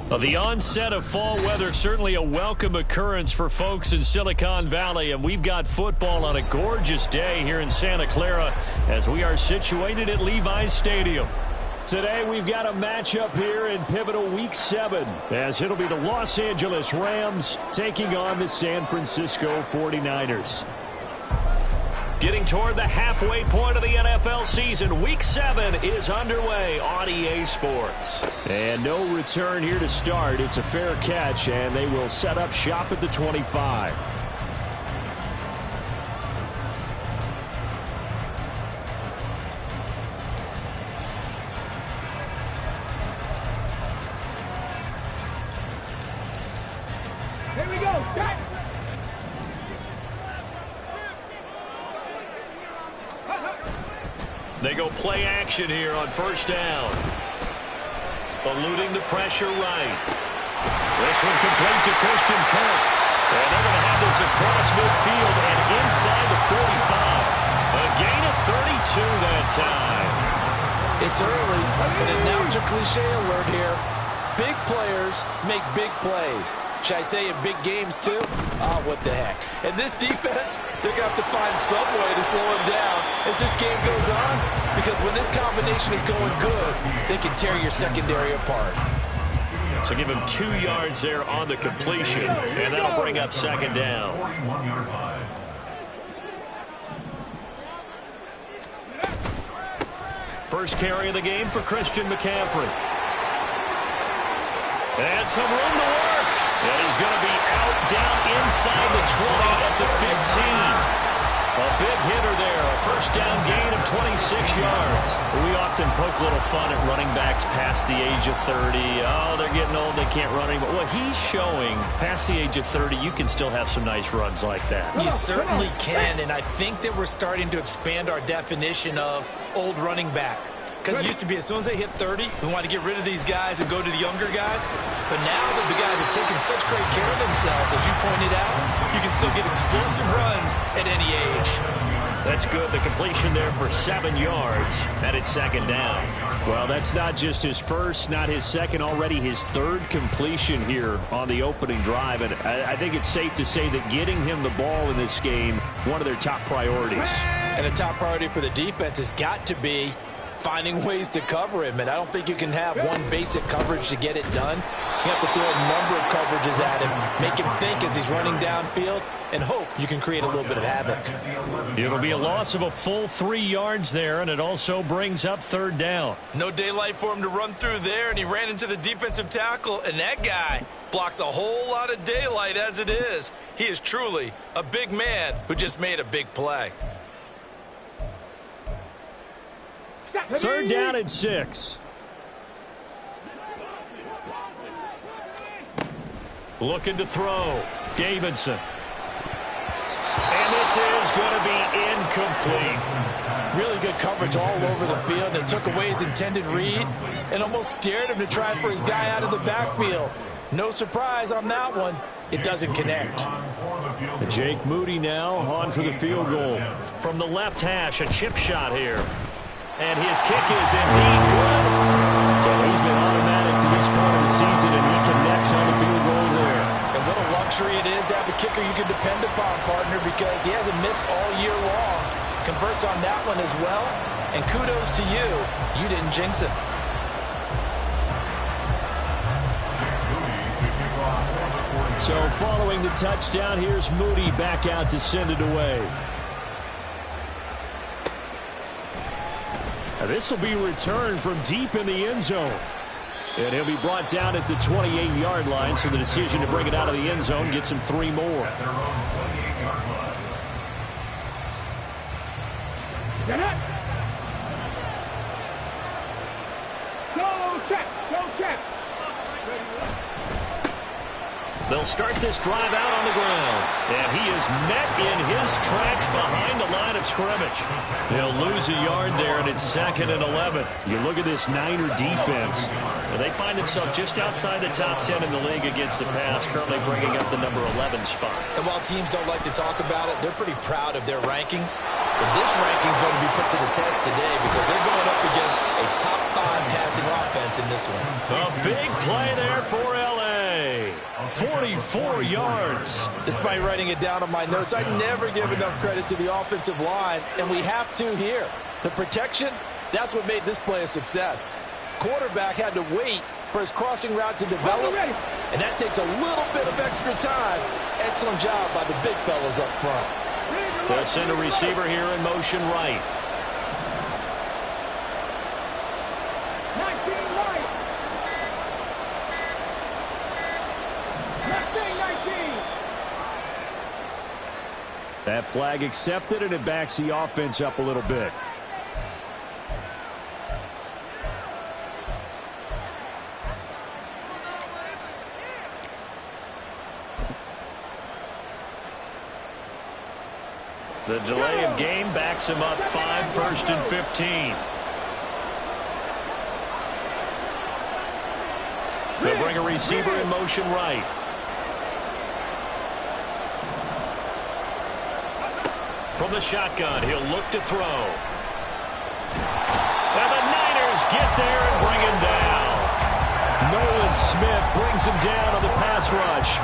Well, the onset of fall weather, certainly a welcome occurrence for folks in Silicon Valley, and we've got football on a gorgeous day here in Santa Clara as we are situated at Levi's Stadium. Today we've got a matchup here in pivotal Week 7 as it'll be the Los Angeles Rams taking on the San Francisco 49ers. Getting toward the halfway point of the NFL season, Week 7 is underway on EA Sports. And no return here to start. It's a fair catch, and they will set up shop at the 25. Here we go, Jack! They go play action here on first down. Eluding the pressure right. This one complete to Christian Kirk. And they're going to have this across midfield and inside the 45. A gain of 32 that time. It's early, but announce a cliche alert here. Big players make big plays. Should I say in big games too? Oh, what the heck. And this defense, they're going to have to find some way to slow him down as this game goes on, because when this combination is going good, they can tear your secondary apart. So give him 2 yards there on the completion, and that'll bring up second down. First carry of the game for Christian McCaffrey. And some room to work. And he's going to be out down inside the 20 at the 15. A big hitter there. A first down gain of 26 yards. We often poke a little fun at running backs past the age of 30. Oh, they're getting old. They can't run anymore. Well, he's showing past the age of 30, you can still have some nice runs like that. You certainly can, and I think that we're starting to expand our definition of old running back. Because it used to be as soon as they hit 30, we want to get rid of these guys and go to the younger guys. But now that the guys are taking such great care of themselves, as you pointed out, you can still get explosive runs at any age. That's good. The completion there for 7 yards, and it's second down. Well, that's not just his first, not his second, already his third completion here on the opening drive. And I think it's safe to say that getting him the ball in this game, one of their top priorities. And a top priority for the defense has got to be finding ways to cover him, and I don't think you can have one basic coverage to get it done. You have to throw a number of coverages at him, make him think as he's running downfield, and hope you can create a little bit of havoc. It'll be a loss of a full 3 yards there, and it also brings up third down. No daylight for him to run through there, and he ran into the defensive tackle, and that guy blocks a whole lot of daylight as it is. He is truly a big man who just made a big play. Third down and 6. Looking to throw. Davidson. And this is going to be incomplete. Really good coverage all over the field. It took away his intended read and almost dared him to try for his guy out of the backfield. No surprise on that one. It doesn't connect. Jake Moody now on for the field goal. From the left hash, a chip shot here. And his kick is indeed good. So he's been automatic to this part of the season, and he connects on the field goal there. And what a luxury it is to have a kicker you can depend upon, partner, because he hasn't missed all year long. Converts on that one as well. And kudos to you. You didn't jinx it. So following the touchdown, here's Moody back out to send it away. This will be returned from deep in the end zone. And he'll be brought down at the 28-yard line, so the decision to bring it out of the end zone gets him 3 more. Go! Go check. They'll start this drive out on the ground. And he is met in his tracks behind the line of scrimmage. They'll lose a yard there, and it's 2nd and 11. You look at this Niner defense. And they find themselves just outside the top 10 in the league against the pass, currently bringing up the number 11 spot. And while teams don't like to talk about it, they're pretty proud of their rankings. But this ranking is going to be put to the test today because they're going up against a top 5 passing offense in this one. A big play there for L.A. 44 yards. Despite writing it down on my notes, I never give enough credit to the offensive line, and we have to here. The protection, that's what made this play a success. Quarterback had to wait for his crossing route to develop, and that takes a little bit of extra time. Excellent job by the big fellas up front. They'll send a receiver here in motion right. 19 right. Left wing 19. That flag accepted, and it backs the offense up a little bit. The delay of game backs him up 5, 1st and 15. They'll bring a receiver in motion right. From the shotgun, he'll look to throw. And the Niners get there and bring him down. Nolan Smith brings him down on the pass rush.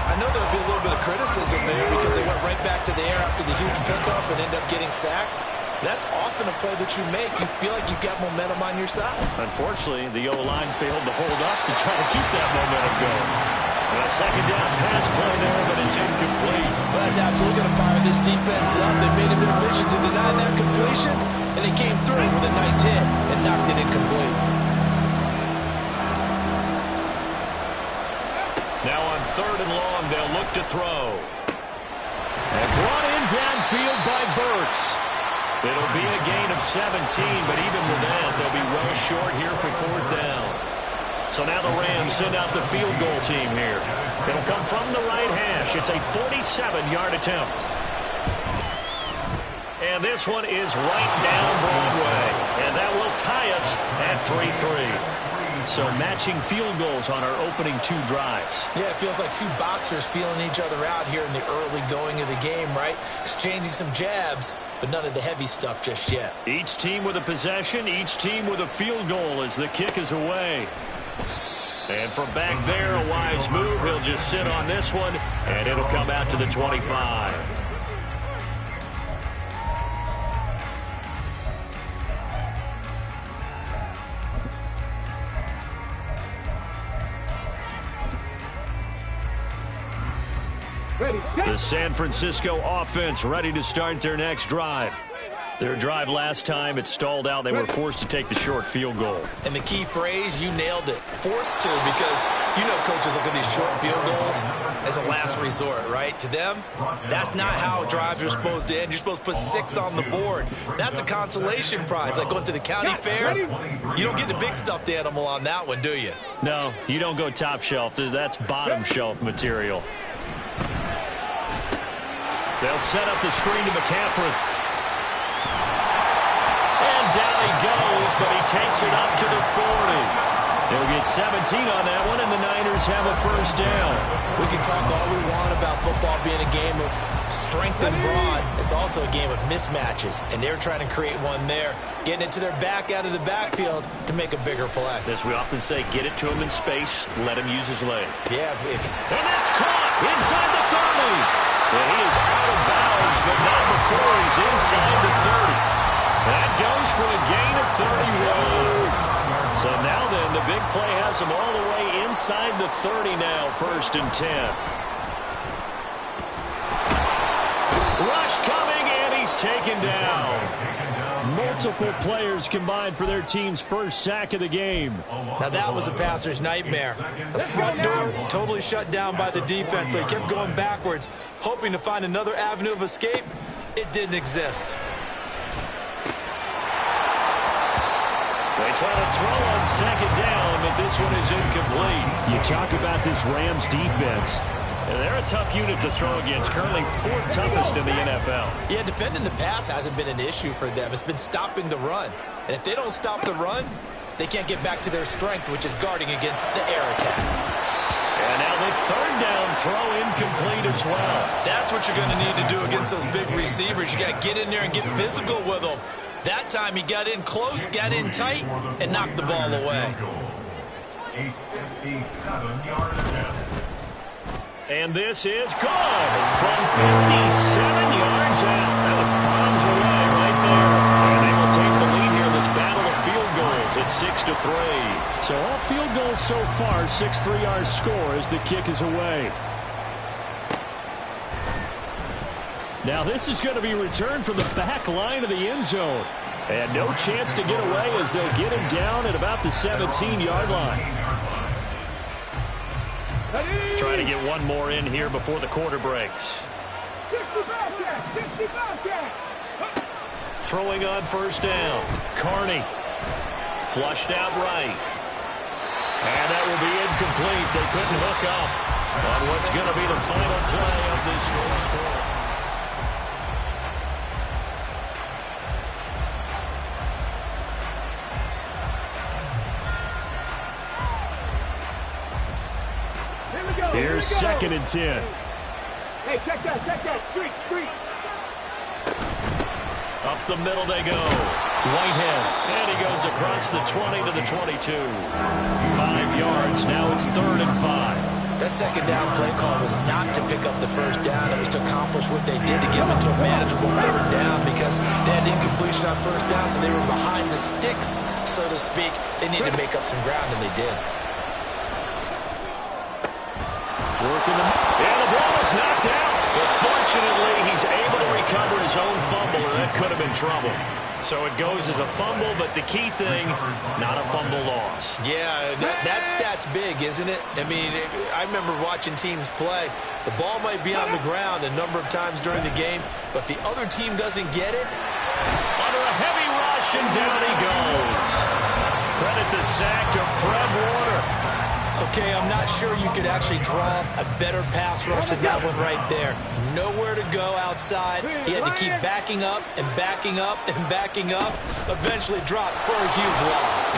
I know there'll be a little bit of criticism there because they went right back to the air after the huge pickup and ended up getting sacked. That's often a play that you make. You feel like you've got momentum on your side. Unfortunately, the O-line failed to hold up to try to keep that momentum going. And a 2nd down pass play there, but it's incomplete. Well, that's absolutely going to fire this defense up. They made it their mission to deny that completion, and they came through with a nice hit and knocked it incomplete. Now on 3rd and long, they'll look to throw. And brought in downfield by Burks. It'll be a gain of 17, but even with that, they'll be well short here for 4th down. So now the Rams send out the field goal team here. It'll come from the right hash. It's a 47-yard attempt. And this one is right down Broadway. And that will tie us at 3-3. So matching field goals on our opening 2 drives. Yeah, it feels like 2 boxers feeling each other out here in the early going of the game, right? Exchanging some jabs, but none of the heavy stuff just yet. Each team with a possession, each team with a field goal as the kick is away. And from back there, a wise move. He'll just sit on this one, and it'll come out to the 25. The San Francisco offense ready to start their next drive. Their drive last time, it stalled out. They were forced to take the short field goal. And the key phrase, you nailed it. Forced to, because you know coaches look at these short field goals as a last resort, right? To them, that's not how drives are supposed to end. You're supposed to put 6 on the board. That's a consolation prize. Like going to the county fair, you don't get the big stuffed animal on that one, do you? No, you don't go top shelf. That's bottom shelf material. They'll set up the screen to McCaffrey. And down he goes, but he takes it up to the 40. They'll get 17 on that one, and the Niners have a 1st down. We can talk all we want about football being a game of strength and broad. It's also a game of mismatches, and they're trying to create one there, getting it to their back out of the backfield to make a bigger play. As we often say, get it to him in space, let him use his leg. Yeah. And that's caught inside the 30. And he is out of bounds, but not before he's inside the 30. That goes for a gain of 31. So now then, the big play has him all the way inside the 30 now, 1st and 10. Rush coming, and he's taken down. Multiple players combined for their team's 1st sack of the game. Now that was a passer's nightmare. The front door totally shut down by the defense, so he kept going backwards, hoping to find another avenue of escape. It didn't exist. They They try to throw on second down, but this one is incomplete. You talk about this Rams defense. They're a tough unit to throw against, currently fourth toughest in the NFL. Yeah, defending the pass hasn't been an issue for them. It's been stopping the run. And if they don't stop the run, they can't get back to their strength, which is guarding against the air attack. And now the third down throw incomplete as well. That's what you're going to need to do against those big receivers. You got to get in there and get physical with them. That time he got in close, got in tight, and knocked the ball away. 857 yard attempt. And this is good from 57 yards out. That was bombs away right there. And they will take the lead here in this battle of field goals at 6-3. So all field goals so far, 6 3-yard score as the kick is away. Now this is going to be returned from the back line of the end zone. And no chance to get away as they'll get him down at about the 17-yard line. Trying to get one more in here before the quarter breaks. Throwing on first down. Carney. Flushed out right. And that will be incomplete. They couldn't hook up on what's going to be the final play of this first quarter. Here's 2nd and 10. Hey, check that, street. Up the middle they go. Whitehead. And he goes across the 20 to the 22. 5 yards. Now it's 3rd and 5. That second down play call was not to pick up the first down. It was to accomplish what they did to get them into a manageable 3rd down because they had incompletion on first down, so they were behind the sticks, so to speak. They needed to make up some ground, and they did. Working the... And the ball is knocked out. But fortunately, he's able to recover his own fumble, and that could have been trouble. So it goes as a fumble, but the key thing, not a fumble loss. Yeah, that stat's big, isn't it? I mean, I remember watching teams play. The ball might be on the ground a number of times during the game, but the other team doesn't get it. Under a heavy rush, and down he goes. Credit the sack to Fred Warner. Okay, I'm not sure you could actually draw a better pass rush than that one right there. Nowhere to go outside. He had to keep backing up and backing up and backing up. Eventually dropped for a huge loss.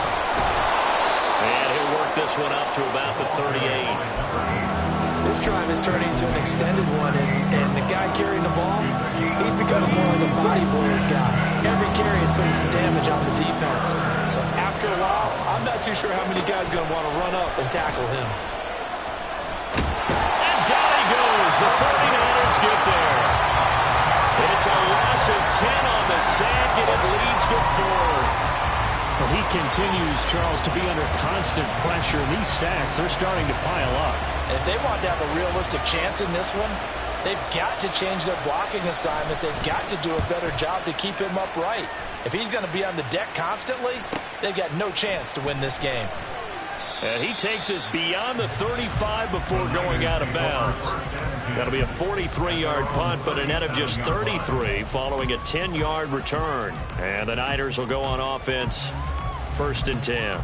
And he'll work this one up to about the 38. This drive is turning into an extended one, and the guy carrying the ball, he's becoming more like a body blows guy. Every carry is putting some damage on the defense. So after a while, I'm not too sure how many guys are going to want to run up and tackle him. And down he goes. The 49ers get there. It's a loss of 10 on the sack, and it leads to 4th. Well, he continues, Charles, to be under constant pressure. And these sacks, they're starting to pile up. And if they want to have a realistic chance in this one, they've got to change their blocking assignments. They've got to do a better job to keep him upright. If he's going to be on the deck constantly, they've got no chance to win this game. And he takes us beyond the 35 before going out of bounds. That'll be a 43-yard punt, but a net of just 33 following a 10-yard return. And the Niners will go on offense, 1st and 10.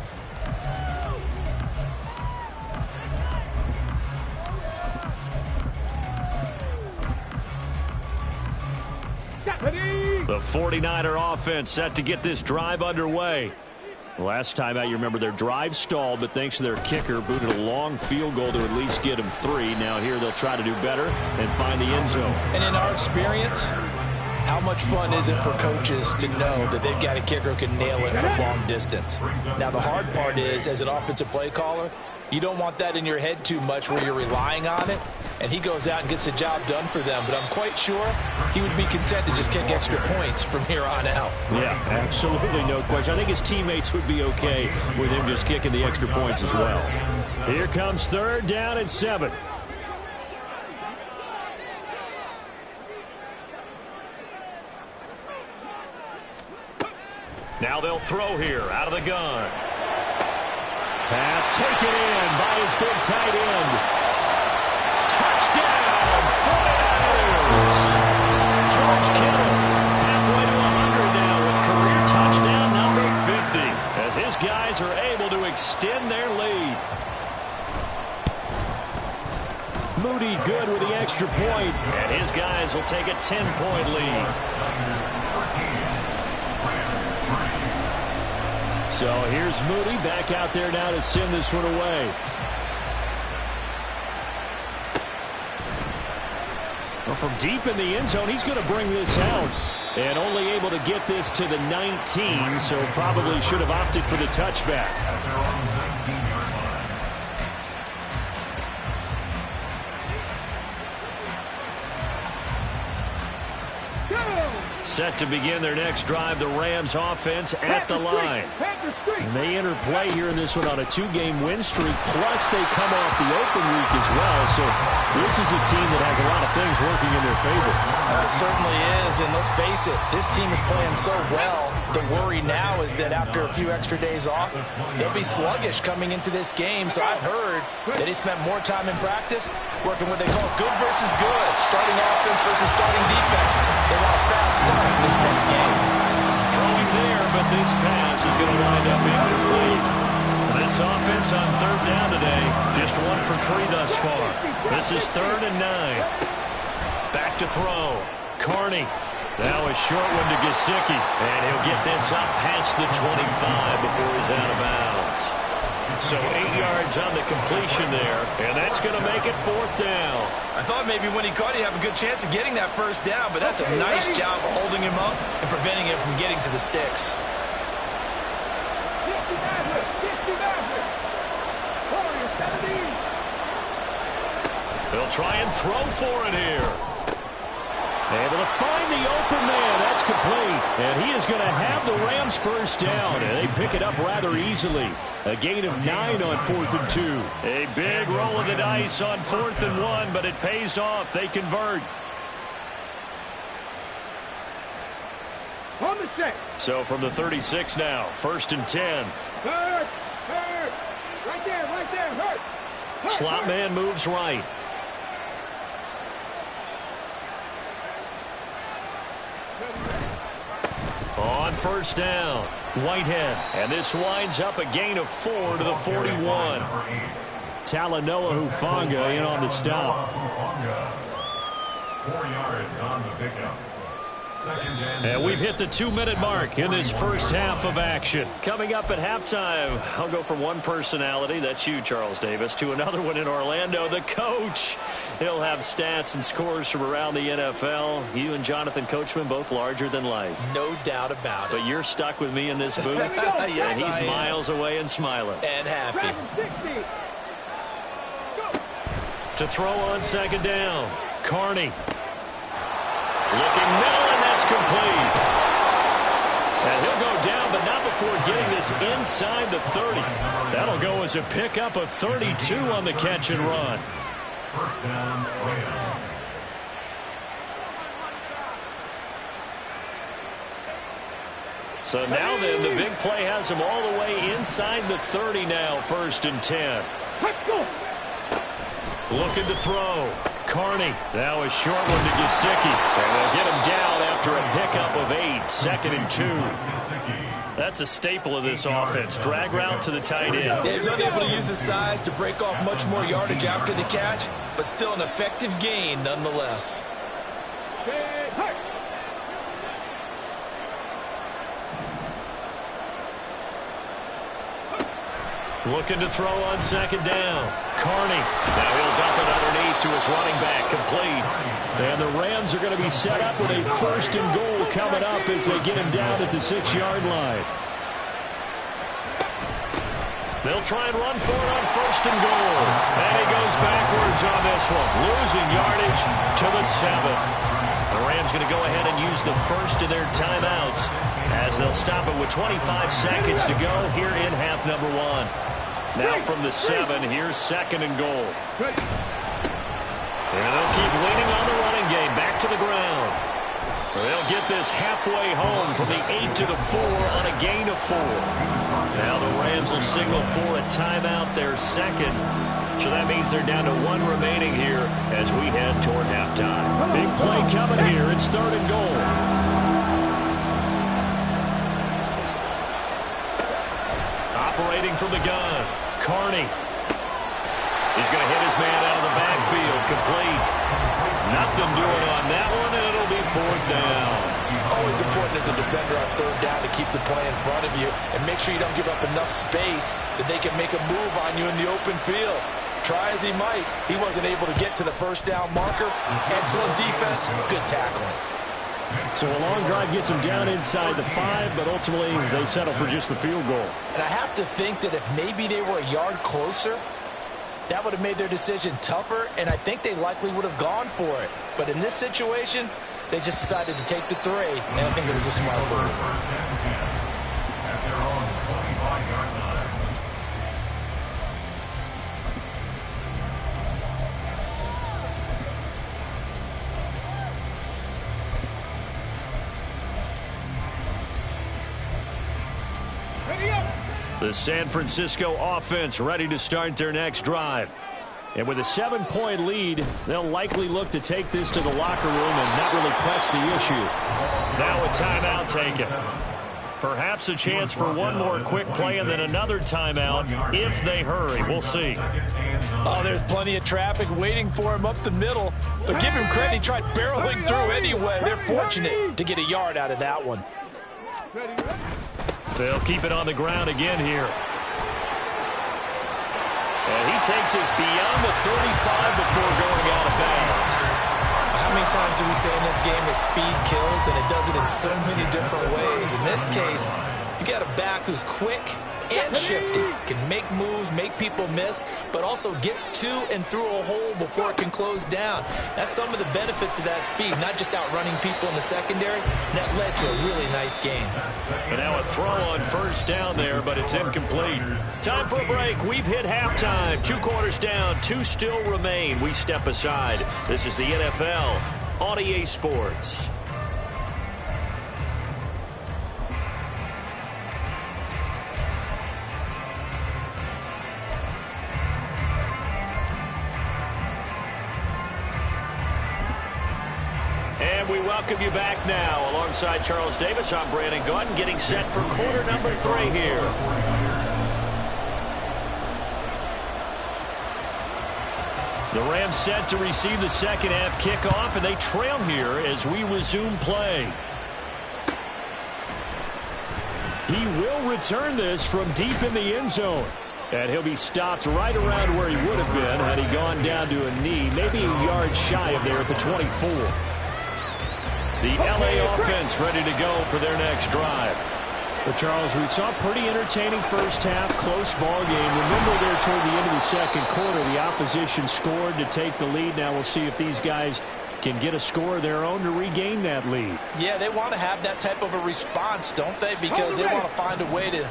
The 49er offense set to get this drive underway. Last time out, you remember their drive stalled, but thanks to their kicker, booted a long field goal to at least get them 3. Now here they'll try to do better and find the end zone. And in our experience, how much fun is it for coaches to know that they've got a kicker who can nail it from long distance? Now, the hard part is, as an offensive play caller, you don't want that in your head too much where you're relying on it, and he goes out and gets the job done for them. But I'm quite sure he would be content to just kick extra points from here on out. Yeah, absolutely no question. I think his teammates would be okay with him just kicking the extra points as well. Here comes 3rd down and 7. Now they'll throw here out of the gun. Pass taken in by his big tight end. Touchdown, 49ers! George Kittle halfway to 100 now with career touchdown number 50 as his guys are able to extend their lead. Moody good with the extra point. And his guys will take a 10-point lead. So here's Moody back out there now to send this one away. Well, from deep in the end zone, he's going to bring this out. And only able to get this to the 19, so probably should have opted for the touchback. Set to begin their next drive, the Rams offense at the line. And they enter play here in this one on a 2-game win streak, plus they come off the open week as well. So this is a team that has a lot of things working in their favor. It certainly is, and let's face it, this team is playing so well. The worry now is that after a few extra days off, they'll be sluggish coming into this game. So I've heard that he spent more time in practice working what they call good versus good, starting offense versus starting defense. They want a fast start in this next game. Throwing there, but this pass is going to wind up incomplete. This offense on third down today, just 1 for 3 thus far. This is 3rd and 9. Back to throw. Carney. Now a short one to Gesicki. And he'll get this up past the 25 before he's out of bounds. So 8 yards on the completion there. And that's going to make it 4th down. I thought maybe when he caught it, he'd have a good chance of getting that first down. But that's a nice job of holding him up and preventing him from getting to the sticks. They'll try and throw for it here. Able to find the open man. That's complete. And he is going to have the Rams first down. And they pick it up rather easily. A gain of 9 on 4th and 2. A big roll of the dice on 4th and 1, but it pays off. They convert. On the set. So from the 36 now, 1st and 10. Hurt. Right there, hurt. Slot man moves right. On 1st down, Whitehead. And this winds up a gain of 4 to the 41. Talanoa Hufanga in on the stop. 4 yards on the pickup. And we've hit the 2-minute mark in this first half of action. Coming up at halftime, I'll go from one personality, that's you, Charles Davis, to another one in Orlando, the coach. He'll have stats and scores from around the NFL. You and Jonathan Coachman both larger than life. No doubt about it. But you're stuck with me in this booth, Yes, and he's I am. miles away and smiling. And happy. To throw on 2nd down, Carney. Looking middle, and that's complete. And he'll go down, but not before getting this inside the 30. That'll go as a pickup of 32 on the catch and run. First down, Rams. So now then, the big play has him all the way inside the 30 now, 1st and 10. Let's go. Looking to throw. Carney. Now a short one to Gesicki. And they'll get him down after a pickup of 8. 2nd and 2. That's a staple of this offense. Drag route to the tight end. Yeah, he's unable to use his size to break off much more yardage after the catch, but still an effective gain nonetheless. Looking to throw on 2nd down. Carney. Now he'll dump it underneath to his running back. Complete. And the Rams are going to be set up with a 1st and goal coming up as they get him down at the 6-yard line. They'll try and run for it on 1st and goal. And he goes backwards on this one. Losing yardage to the 7. The Rams going to go ahead and use the first of their timeouts as they'll stop it with 25 seconds to go here in half number 1. Now from the 7, here's 2nd and goal. And they'll keep leaning on the running game. Back to the ground. They'll get this halfway home from the 8 to the 4 on a gain of 4. Now the Rams will signal for a timeout, their 2nd. So that means they're down to 1 remaining here as we head toward halftime. Big play coming here. It's 3rd and goal. Operating from the gun, Carney. He's going to hit his man out of the backfield. Complete. Nothing doing on that one, and it'll be 4th down. Always important as a defender on 3rd down to keep the play in front of you and make sure you don't give up enough space that they can make a move on you in the open field. Try as he might, he wasn't able to get to the 1st down marker. Excellent defense, good tackling. So a long drive gets them down inside the 5, but ultimately they settle for just the field goal. And I have to think that if maybe they were a yard closer, that would have made their decision tougher, and I think they likely would have gone for it. But in this situation, they just decided to take the 3, and I think it was a smart move. At their own 25-yard line. The San Francisco offense ready to start their next drive. And with a 7-point lead, they'll likely look to take this to the locker room and not really press the issue. Now a timeout taken. Perhaps a chance for one more quick play and then another timeout if they hurry. We'll see. Oh, there's plenty of traffic waiting for him up the middle. But give him credit, he tried barreling through anyway. They're fortunate to get a yard out of that one. They'll keep it on the ground again here. And he takes us beyond the 35 before going out of bounds. How many times do we say in this game that speed kills, and it does it in so many different ways? In this case, you got a back who's quick and shifty, can make moves, make people miss, but also gets to and through a hole before it can close down. That's some of the benefits of that speed, not just outrunning people in the secondary. That led to a really nice game. And now a throw on 1st down there, but it's incomplete. Time for a break. We've hit halftime. 2 quarters down, 2 still remain. We step aside. This is the NFL on EA Sports. And we welcome you back now. Alongside Charles Davis, I'm Brandon Gaudin, getting set for quarter number 3 here. The Rams set to receive the second half kickoff, and they trail here as we resume play. He will return this from deep in the end zone. And he'll be stopped right around where he would have been had he gone down to a knee, maybe a yard shy of there at the 24. The LA offense ready to go for their next drive. But Charles, we saw a pretty entertaining first half, close ball game. Remember there toward the end of the second quarter, the opposition scored to take the lead. Now we'll see if these guys can get a score of their own to regain that lead. Yeah, they want to have that type of a response, don't they? Because they want to find a way to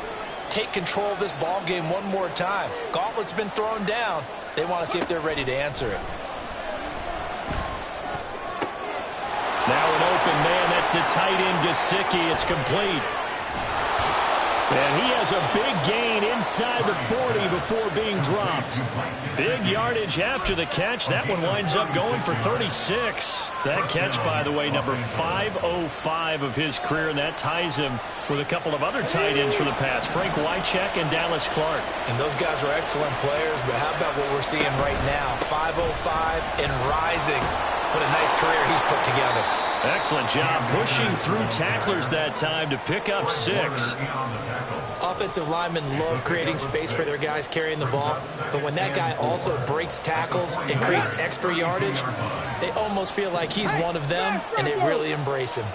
take control of this ball game one more time. Gauntlet's been thrown down. They want to see if they're ready to answer it. Now an open man. That's the tight end, Gesicki. It's complete. And he has a big gain inside the 40 before being dropped. Big yardage after the catch. That one winds up going for 36. That catch, by the way, number 505 of his career, and that ties him with a couple of other tight ends for the past, Frank Wycheck and Dallas Clark. And those guys were excellent players, but how about what we're seeing right now? 505 and rising. What a nice career he's put together. Excellent job pushing through tacklers that time to pick up 6. Offensive linemen love creating space for their guys carrying the ball, but when that guy also breaks tackles and creates extra yardage, they almost feel like he's one of them, and they really embrace him.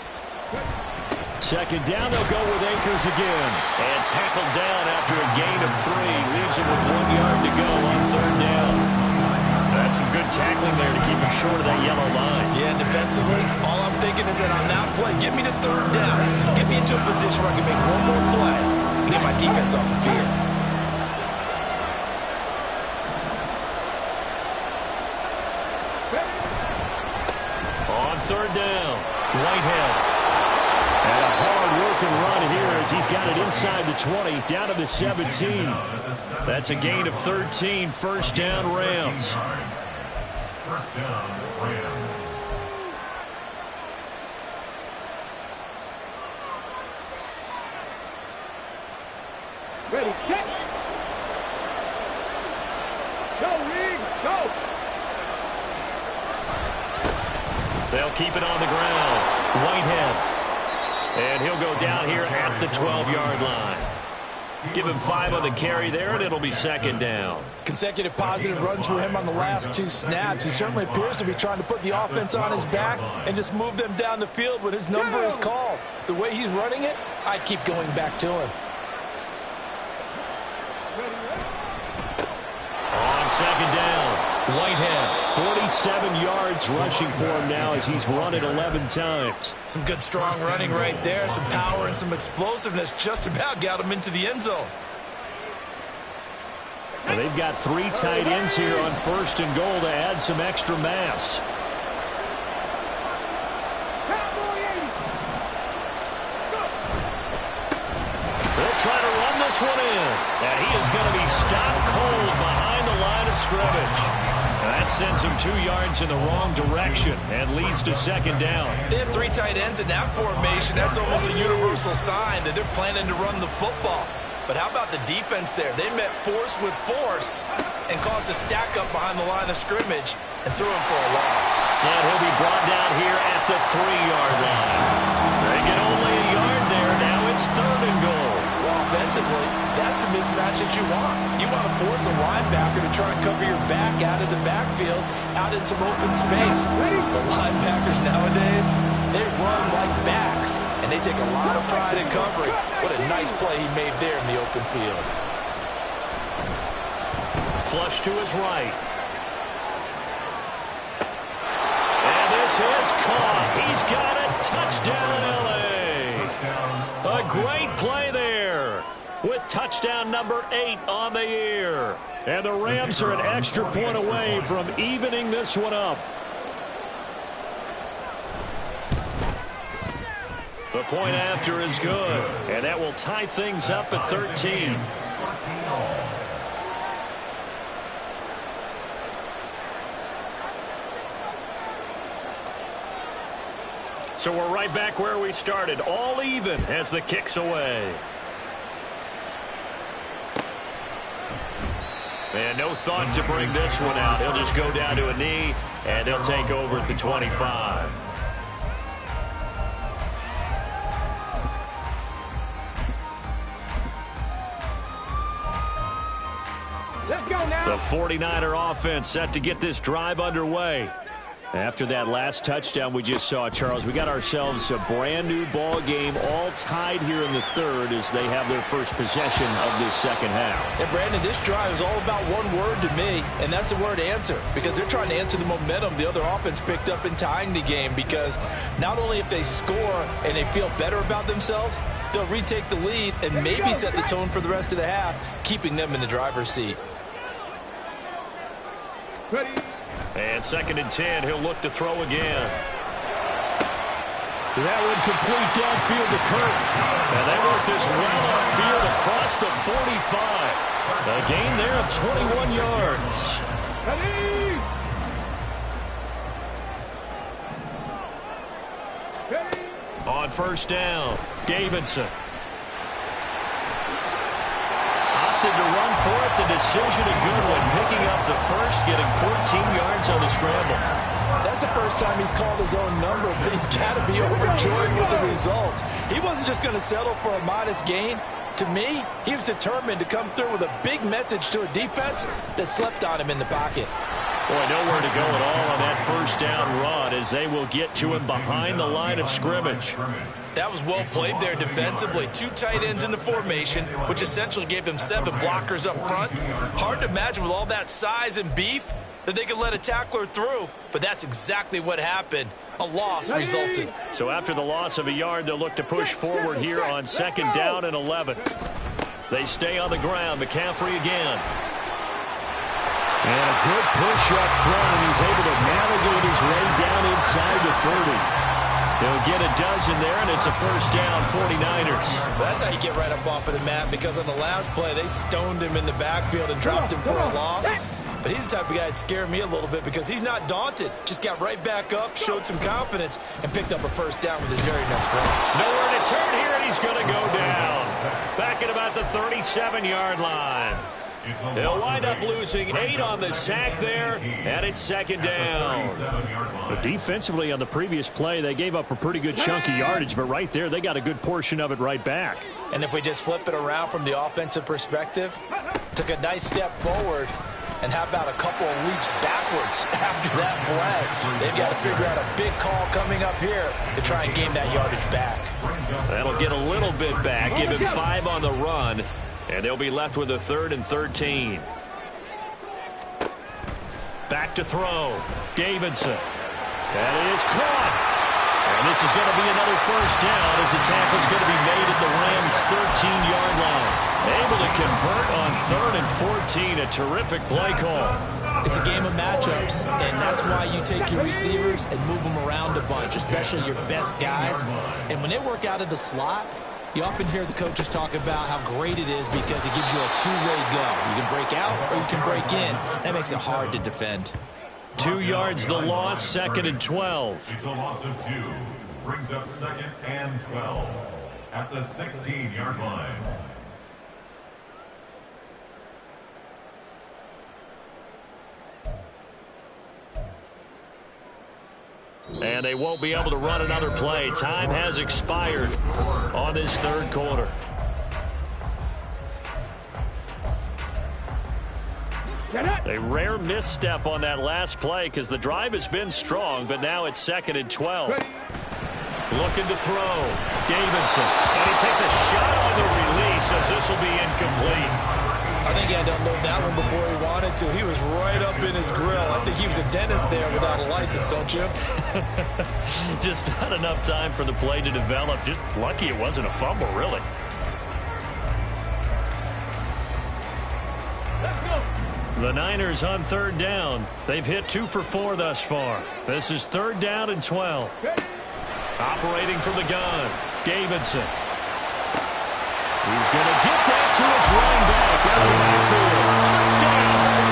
Second down, they'll go with Akers again. And tackled down after a gain of 3. Leaves him with 1 yard to go on 3rd down. That's some good tackling there to keep him short of that yellow line. Yeah, and defensively, all I'm thinking is that on that play, get me to 3rd down. Get me into a position where I can make one more play and get my defense off the field. On 3rd down, Whitehead. And a hard-working run here as he's got it inside the 20, down to the 17. That's a gain of 13, 1st down Rams. 1st down, Rams. Ready, catch. Go. They'll keep it on the ground. Whitehead. And he'll go down here at the 12-yard line. Give him 5 on the carry there, and it'll be second down. Consecutive positive runs for him on the last 2 snaps. He certainly appears to be trying to put the offense on his back and just move them down the field when his number is called. The way he's running it, I keep going back to him. On second down, Whitehead. 47 yards rushing for him now as he's run it 11 times. Some good, strong running right there. Some power and some explosiveness just about got him into the end zone. Well, they've got 3 tight ends here on 1st and goal to add some extra mass. They'll try to run this one in. And he is going to be stopped cold behind the line of scrimmage. That sends him 2 yards in the wrong direction and leads to second down. They have 3 tight ends in that formation. That's almost a universal sign that they're planning to run the football. But how about the defense there? They met force with force and caused a stack up behind the line of scrimmage and threw him for a loss. And he'll be brought down here at the 3-yard line. They get only a yard there. Now it's 3rd and goal. Well, offensively, that's the mismatch that you want. You want to force a linebacker to try and cover your back out of the backfield, out in some open space. The linebackers nowadays, they run like backs, and they take a lot of pride in covering. What a nice play he made there in the open field. Flush to his right. And this is caught. He's got it. Touchdown, L.A. A great play there with touchdown number 8 on the year. And the Rams are an extra point away from evening this one up. The point after is good, and that will tie things up at 13. So we're right back where we started, all even as the kick's away. And no thought to bring this one out. He'll just go down to a knee, and they'll take over at the 25. Let's go now. The 49er offense set to get this drive underway. After that last touchdown we just saw, Charles, we got ourselves a brand new ball game, all tied here in the 3rd as they have their first possession of this second half. And Brandon, this drive is all about one word to me, and that's the word answer, because they're trying to answer the momentum the other offense picked up in tying the game, because not only if they score and they feel better about themselves, they'll retake the lead and maybe set the tone for the rest of the half, keeping them in the driver's seat. Ready. And 2nd and 10, he'll look to throw again. That one complete downfield to Kirk. And they work this well upfield across the 45. A gain there of 21 yards. Ready. Ready. On 1st down, Davidson. Opted to run for it. The decision a good one. Picking up the first, getting 14 yards on the scramble. That's the first time he's called his own number, but he's got to be overjoyed with the results. He wasn't just going to settle for a modest gain. To me, he was determined to come through with a big message to a defense that slept on him in the pocket. Boy, nowhere to go at all on that 1st down run as they will get to him behind the line of scrimmage. That was well played there defensively. 2 tight ends in the formation, which essentially gave them 7 blockers up front. Hard to imagine with all that size and beef that they could let a tackler through, but that's exactly what happened. A loss resulted. So after the loss of a yard, they'll look to push forward here on 2nd down and 11. They stay on the ground. McCaffrey again. And a good push up front, and he's able to navigate his way down inside the 30. They'll get a dozen there, and it's a 1st down, 49ers. That's how you get right up off of the mat, because on the last play, they stoned him in the backfield and dropped him for a loss. But he's the type of guy that scared me a little bit because he's not daunted. Just got right back up, showed some confidence, and picked up a 1st down with his very next run. Nowhere to turn here, and he's going to go down. Back at about the 37-yard line. He'll wind up losing 8 on the sack there, and it's second down. But defensively on the previous play, they gave up a pretty good chunk of yardage, but right there, they got a good portion of it right back. And if we just flip it around from the offensive perspective, took a nice step forward, and how about a couple of leaps backwards after that play? They've got to figure out a big call coming up here to try and gain that yardage back. That'll get a little bit back, give him 5 on the run, and they'll be left with a 3rd and 13. Back to throw. Davidson. That is caught. And this is going to be another first down as the tackle's going to be made at the Rams' 13-yard line. Able to convert on 3rd and 14. A terrific play call. It's a game of matchups, and that's why you take your receivers and move them around a bunch, especially your best guys. And when they work out of the slot, you often hear the coaches talk about how great it is because it gives you a two-way go. You can break out or you can break in. That makes it hard to defend. 2 yards the loss, 2nd and 12. It's a loss of 2. Brings up 2nd and 12 at the 16-yard line. And they won't be able to run another play. Time has expired on this 3rd quarter. A rare misstep on that last play because the drive has been strong, but now it's 2nd and 12. Looking to throw. Davidson. And he takes a shot on the release as this will be incomplete. I think he had to unload that one before he wanted to. He was right up in his grill. I think he was a dentist there without a license, don't you? Just not enough time for the play to develop. Just lucky it wasn't a fumble, really. The Niners on 3rd down. They've hit 2 for 4 thus far. This is 3rd down and 12. Operating from the gun, Davidson. He's going to get that to his running back out of the backfield. Touchdown!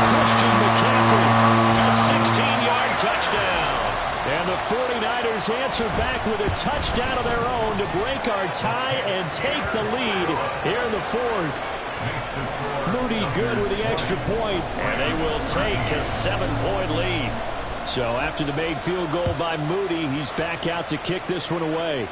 Christian McCaffrey, a 16-yard touchdown. And the 49ers answer back with a touchdown of their own to break our tie and take the lead here in the 4th. Moody good with the extra point, and they will take a 7-point lead. So after the made field goal by Moody, he's back out to kick this one away.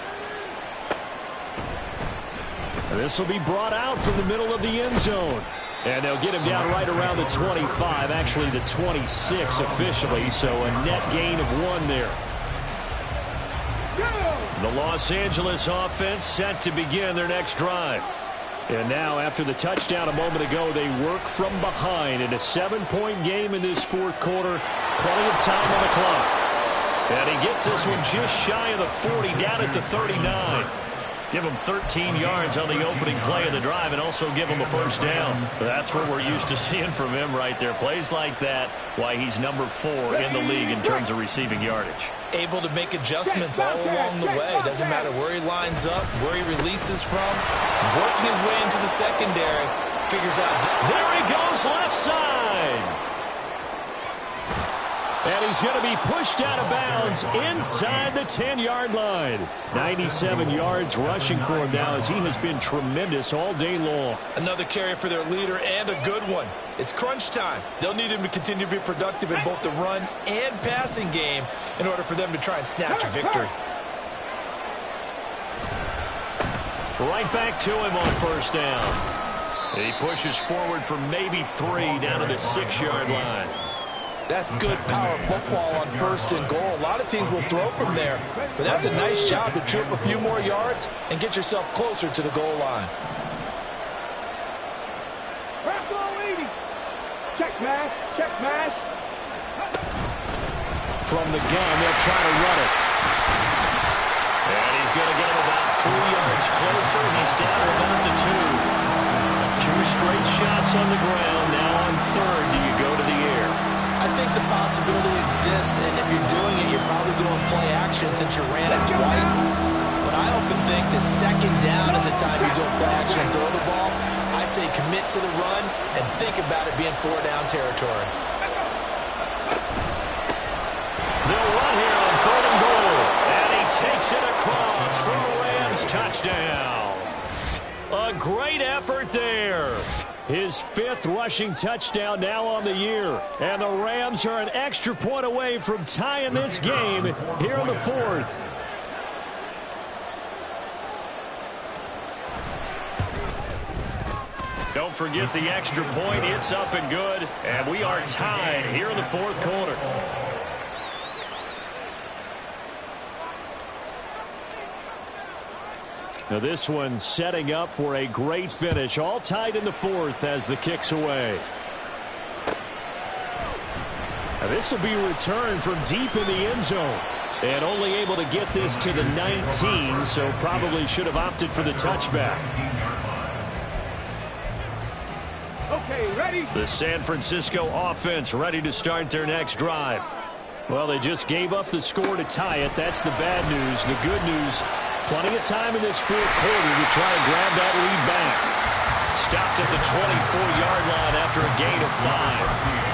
This will be brought out from the middle of the end zone. And they'll get him down right around the 25, actually the 26 officially, so a net gain of 1 there. The Los Angeles offense set to begin their next drive. And now, after the touchdown a moment ago, they work from behind in a 7-point game in this 4th quarter. Plenty of time on the clock. And he gets this one just shy of the 40, down at the 39. Give him 13 yards on the opening play of the drive and also give him a first down. That's what we're used to seeing from him right there. Plays like that, why he's number 4 in the league in terms of receiving yardage. Able to make adjustments all along the way. Doesn't matter where he lines up, where he releases from. Working his way into the secondary. Figures out. There he goes, left side. And he's going to be pushed out of bounds inside the 10-yard line. 97 yards rushing for him now as he has been tremendous all day long. Another carry for their leader and a good one. It's crunch time. They'll need him to continue to be productive in both the run and passing game in order for them to try and snatch a victory. Right back to him on first down. He pushes forward for maybe 3 down to the 6-yard line. That's good power football on 1st and goal. A lot of teams will throw from there, but that's a nice job to trip a few more yards and get yourself closer to the goal line. Check mash, check mash. From the gun, they'll try to run it. And he's going to get him about 3 yards closer. He's down to about the 2. 2 straight shots on the ground. Now on 3rd, do you go to the air? I think the possibility exists, and if you're doing it, you're probably going to play action since you ran it twice. But I often think that 2nd down is the time you go play action and throw the ball. I say commit to the run and think about it being 4-down territory. They'll run here on 3rd and goal. And he takes it across for a Rams touchdown. A great effort there. His 5th rushing touchdown now on the year. And the Rams are an extra point away from tying this game here in the 4th. Don't forget the extra point. It's up and good. And we are tied here in the 4th quarter. Now this one setting up for a great finish. All tied in the 4th as the kick's away. Now this will be returned from deep in the end zone. And only able to get this to the 19, so probably should have opted for the touchback. Okay, ready? The San Francisco offense ready to start their next drive. Well, they just gave up the score to tie it. That's the bad news. The good news, plenty of time in this 4th quarter to try and grab that lead back. Stopped at the 24-yard line after a gain of 5.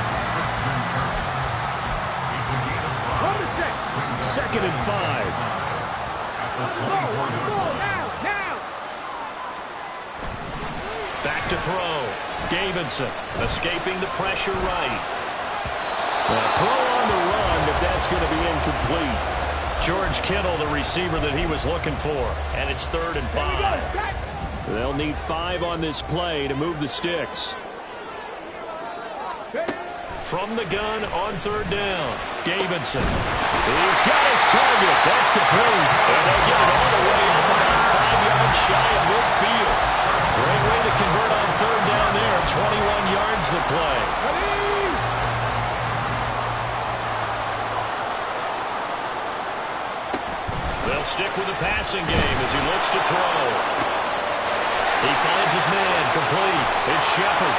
2nd and 5. Now. Back to throw. Davidson escaping the pressure right. Throw on the run, but that's going to be incomplete. George Kittle, the receiver that he was looking for. And it's 3rd and 5. They'll need 5 on this play to move the sticks. From the gun on 3rd down. Davidson. He's got his target. That's complete. And they get it all the way up about 5 yards shy of midfield. Great way to convert on 3rd down there. 21 yards the play. They'll stick with the passing game as he looks to throw. He finds his man complete. It's Shepard.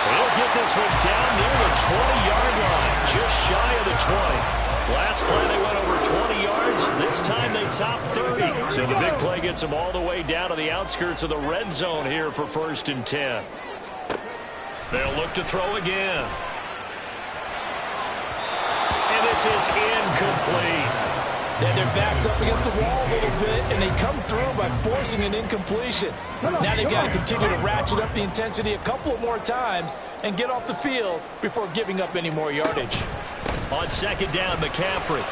He'll get this one down near the 20-yard line, just shy of the 20. Last play they went over 20 yards. This time they top 30. So the big play gets them all the way down to the outskirts of the red zone here for 1st and 10. They'll look to throw again. And this is incomplete. Then their back's up against the wall a little bit, and they come through by forcing an incompletion. Now they've got to continue to ratchet up the intensity a couple more times and get off the field before giving up any more yardage. On 2nd down, McCaffrey.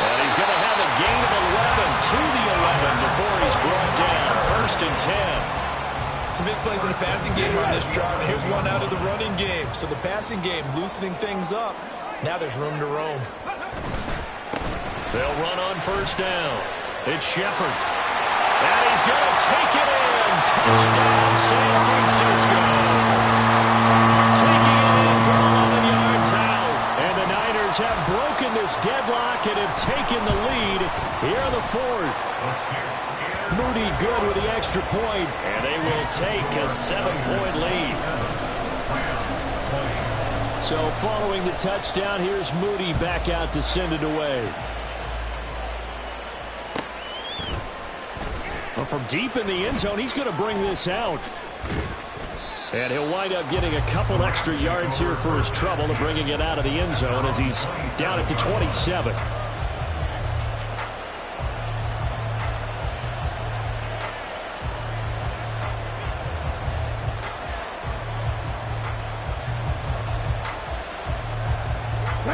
And he's going to have a gain of 11 to the 11 before he's brought down. 1st and 10. Some big plays in the passing game on this drive. Here's one out of the running game. So the passing game loosening things up. Now there's room to roam. They'll run on 1st down. It's Shepard. And he's going to take it in. Touchdown, San Francisco. Taking it in from 11 yards out. And the Niners have broken this deadlock and have taken the lead here in the 4th. Moody good with the extra point. And they will take a 7-point lead. So following the touchdown, here's Moody back out to send it away. Well, from deep in the end zone, he's going to bring this out. And he'll wind up getting a couple extra yards here for his trouble to bringing it out of the end zone as he's down at the 27.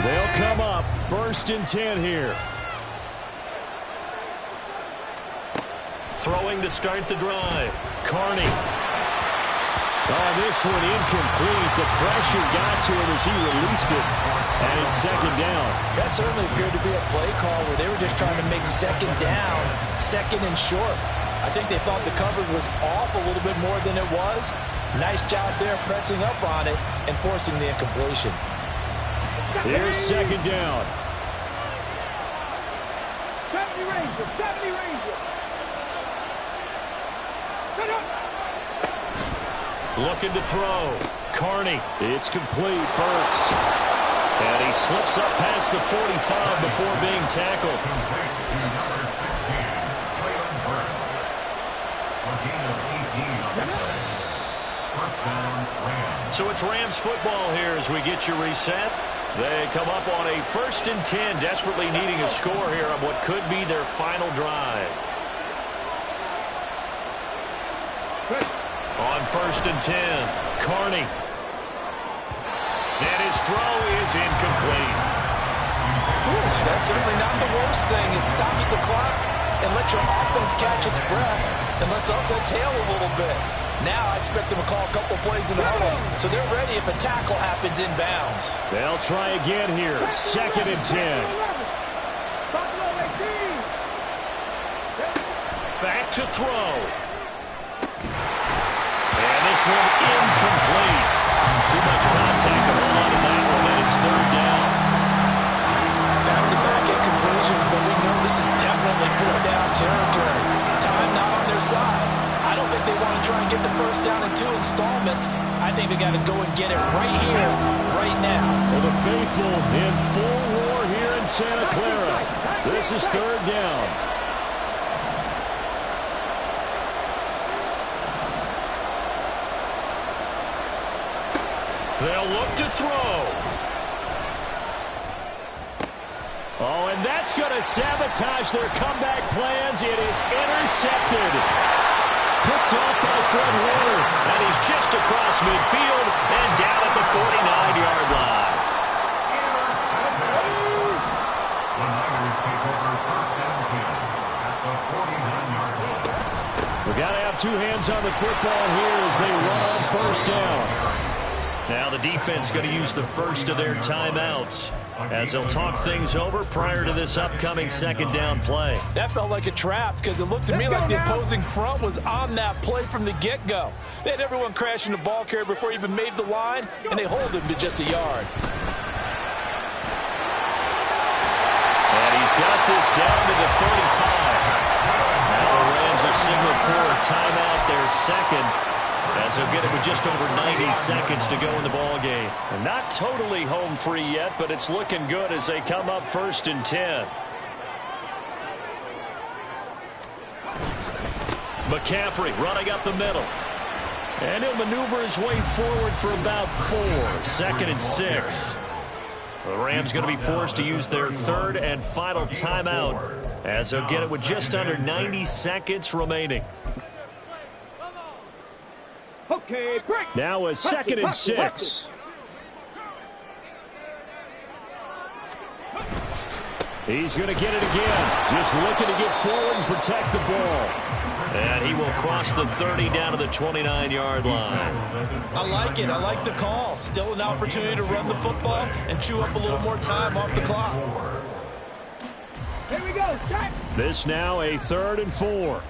They'll come up 1st and 10 here. Throwing to start the drive. Carney. Oh, this one incomplete. The pressure got to him as he released it. And it's 2nd down. That certainly appeared to be a play call where they were just trying to make 2nd down, 2nd and short. I think they thought the coverage was off a little bit more than it was. Nice job there pressing up on it and forcing the incompletion. Here's 2nd down. 70 Rangers, 70 Rangers. Looking to throw. Carney. It's complete. Burks. And he slips up past the 45 before being tackled. So it's Rams football here as we get you reset. They come up on a 1st and 10, desperately needing a score here on what could be their final drive. On 1st and 10, Carney. And his throw is incomplete. Ooh, that's certainly not the worst thing. It stops the clock and lets your offense catch its breath and lets us exhale a little bit. Now I expect them to call a couple plays in a huddle, so they're ready if a tackle happens inbounds. They'll try again here. 2nd and 10. Back to throw. And this one incomplete. Too much contact to hold on to that one, and it's 3rd down. Back-to-back incompletions, but we know this is definitely 4th down territory. Time not on their side. I don't think they want to try and get the 1st down in 2 installments. I think they got to go and get it right here, right now. Well, the faithful in full roar here in Santa Clara. This is 3rd down. They'll look to throw. Oh, and that's going to sabotage their comeback plans. It is intercepted. Picked off by Fred Warner. And he's just across midfield and down at the 49-yard line. The Niners take over 1st and 10 at the 49-yard line. We've got to have 2 hands on the football here as they run on 1st down. Now the defense going to use the first of their timeouts as they'll talk things over prior to this upcoming 2nd down play. That felt like a trap because it looked to me like the opposing front was on that play from the get-go. They had everyone crashing the ball carrier before he even made the line, and they hold him to just a yard. And he's got this down to the 35. Now the Rams will signal for a timeout, their 2nd. As they'll get it with just over 90 seconds to go in the ball game. And not totally home free yet, but it's looking good as they come up 1st and 10. McCaffrey running up the middle. And he'll maneuver his way forward for about 4. 2nd and 6. The Rams going to be forced to use their 3rd and final timeout as they'll get it with just under 90 seconds remaining. Okay, break. Now a 2nd and 6. He's going to get it again. Just looking to get forward and protect the ball. And he will cross the 30 down to the 29-yard line. I like it. I like the call. Still an opportunity to run the football and chew up a little more time off the clock. Here we go. Start. This now a 3rd and 4.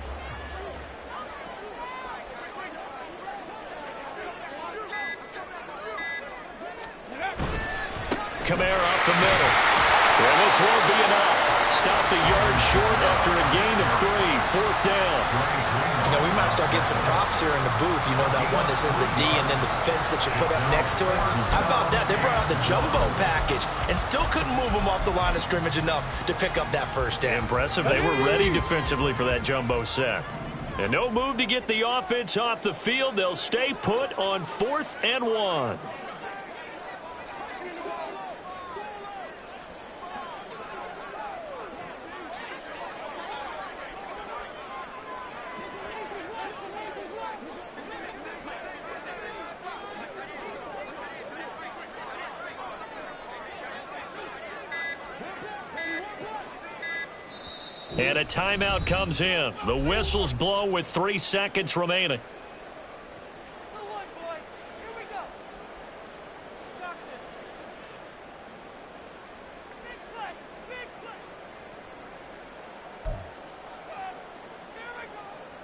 Kamara up the middle. Well, this won't be enough. Stop the yard short after a gain of 3. 4th down. You know, we might start getting some props here in the booth. You know, that one that says the D and then the fence that you put up next to it. How about that? They brought out the jumbo package and still couldn't move them off the line of scrimmage enough to pick up that 1st down. Impressive. They were ready defensively for that jumbo set. And no move to get the offense off the field. They'll stay put on 4th and 1. And a timeout comes in. The whistles blow with 3 seconds remaining.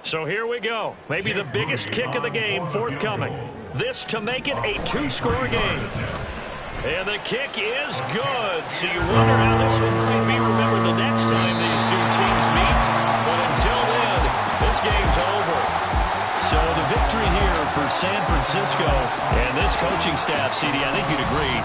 So here we go. Maybe the biggest kick of the game forthcoming. This to make it a 2-score game. And the kick is good. So you wonder how this one might be remembered the next time these 2 teams meet. But until then, this game's over. So the victory here for San Francisco and this coaching staff, CD, I think you'd agree,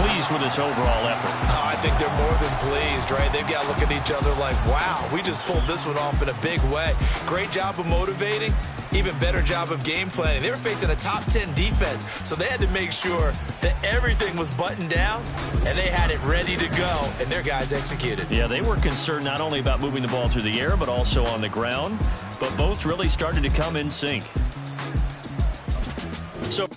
pleased with this overall effort. Oh, I think they're more than pleased, right? They've got to look at each other like, wow, we just pulled this one off in a big way. Great job of motivating. Even better job of game planning. They were facing a top 10 defense, so they had to make sure that everything was buttoned down, and they had it ready to go, and their guys executed. Yeah, they were concerned not only about moving the ball through the air, but also on the ground, but both really started to come in sync. So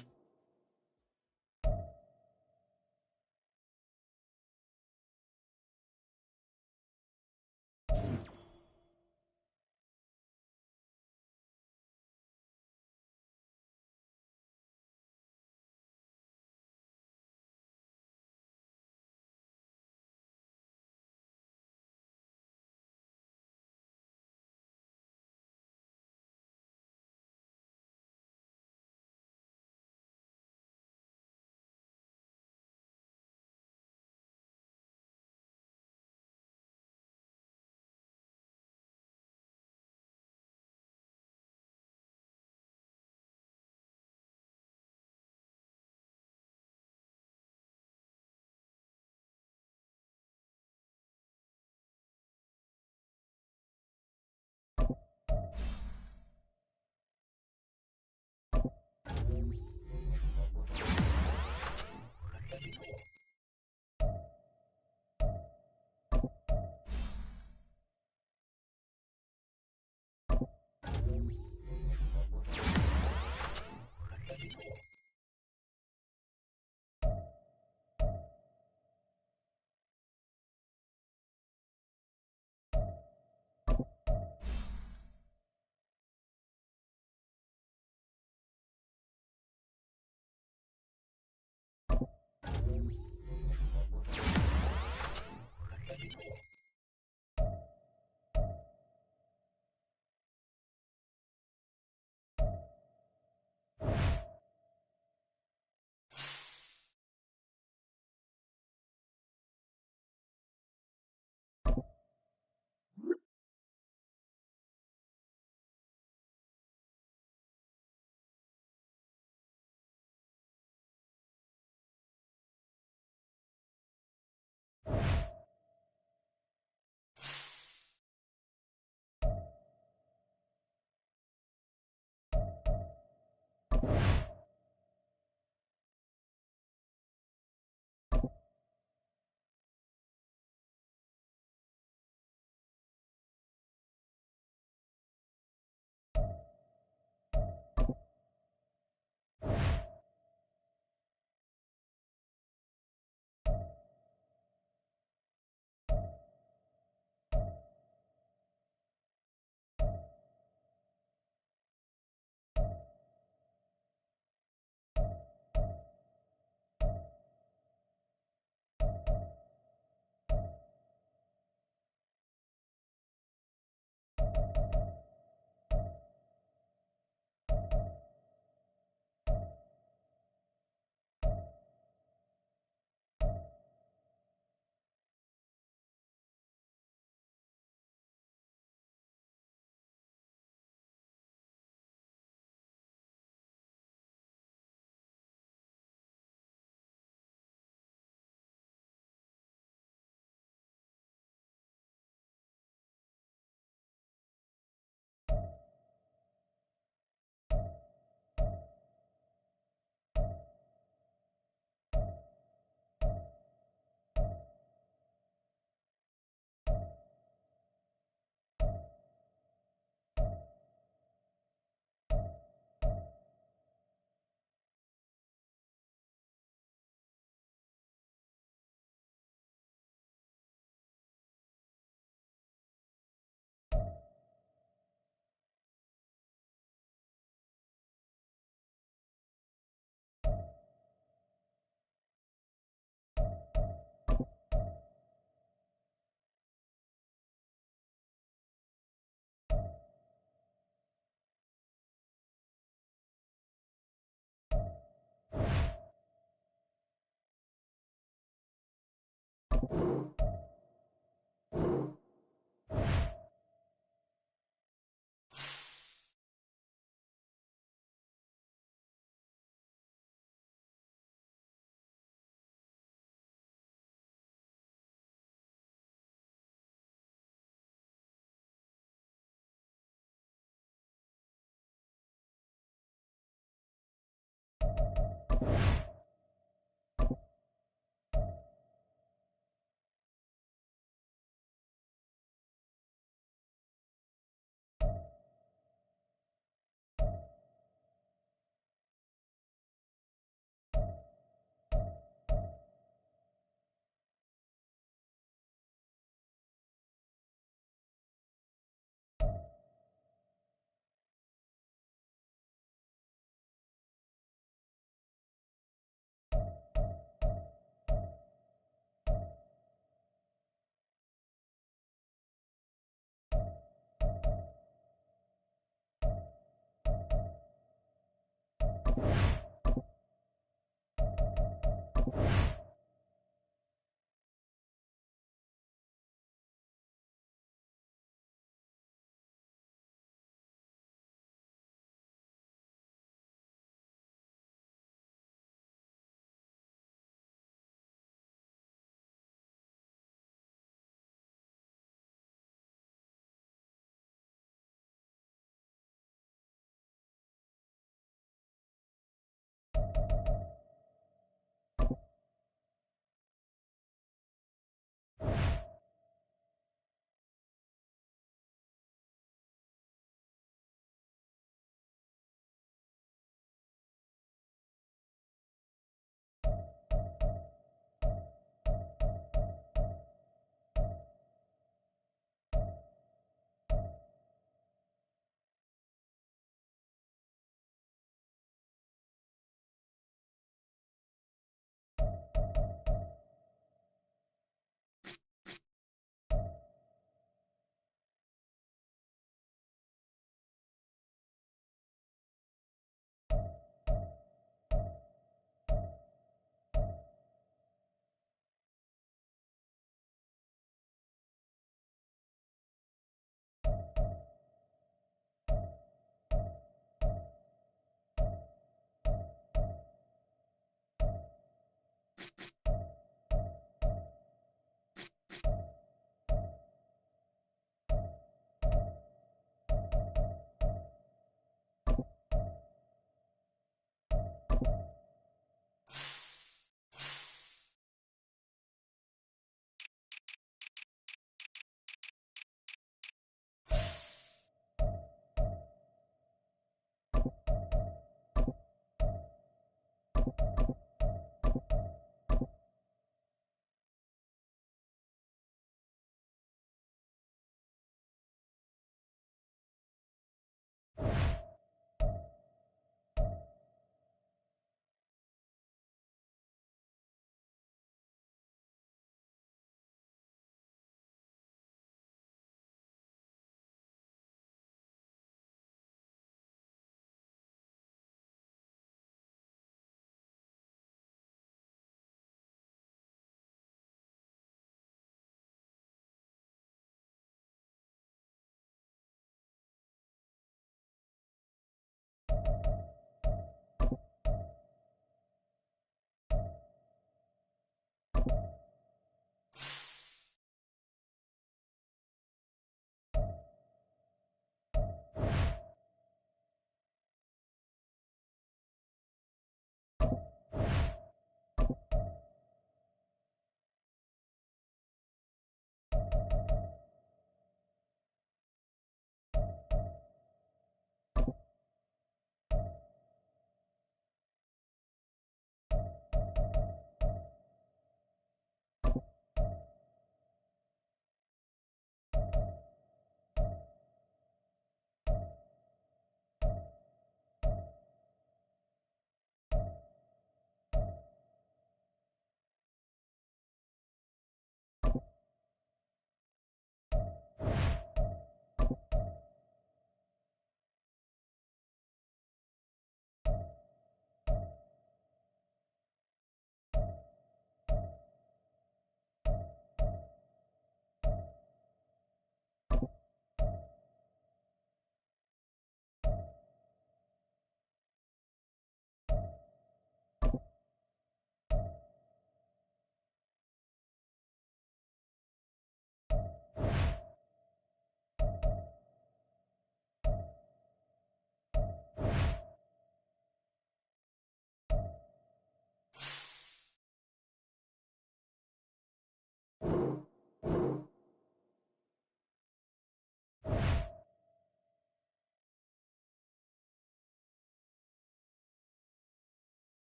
Thank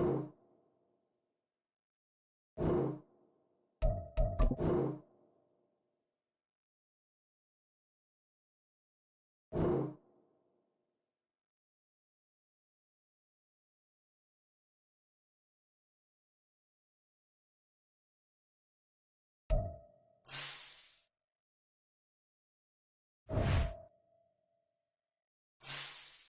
you.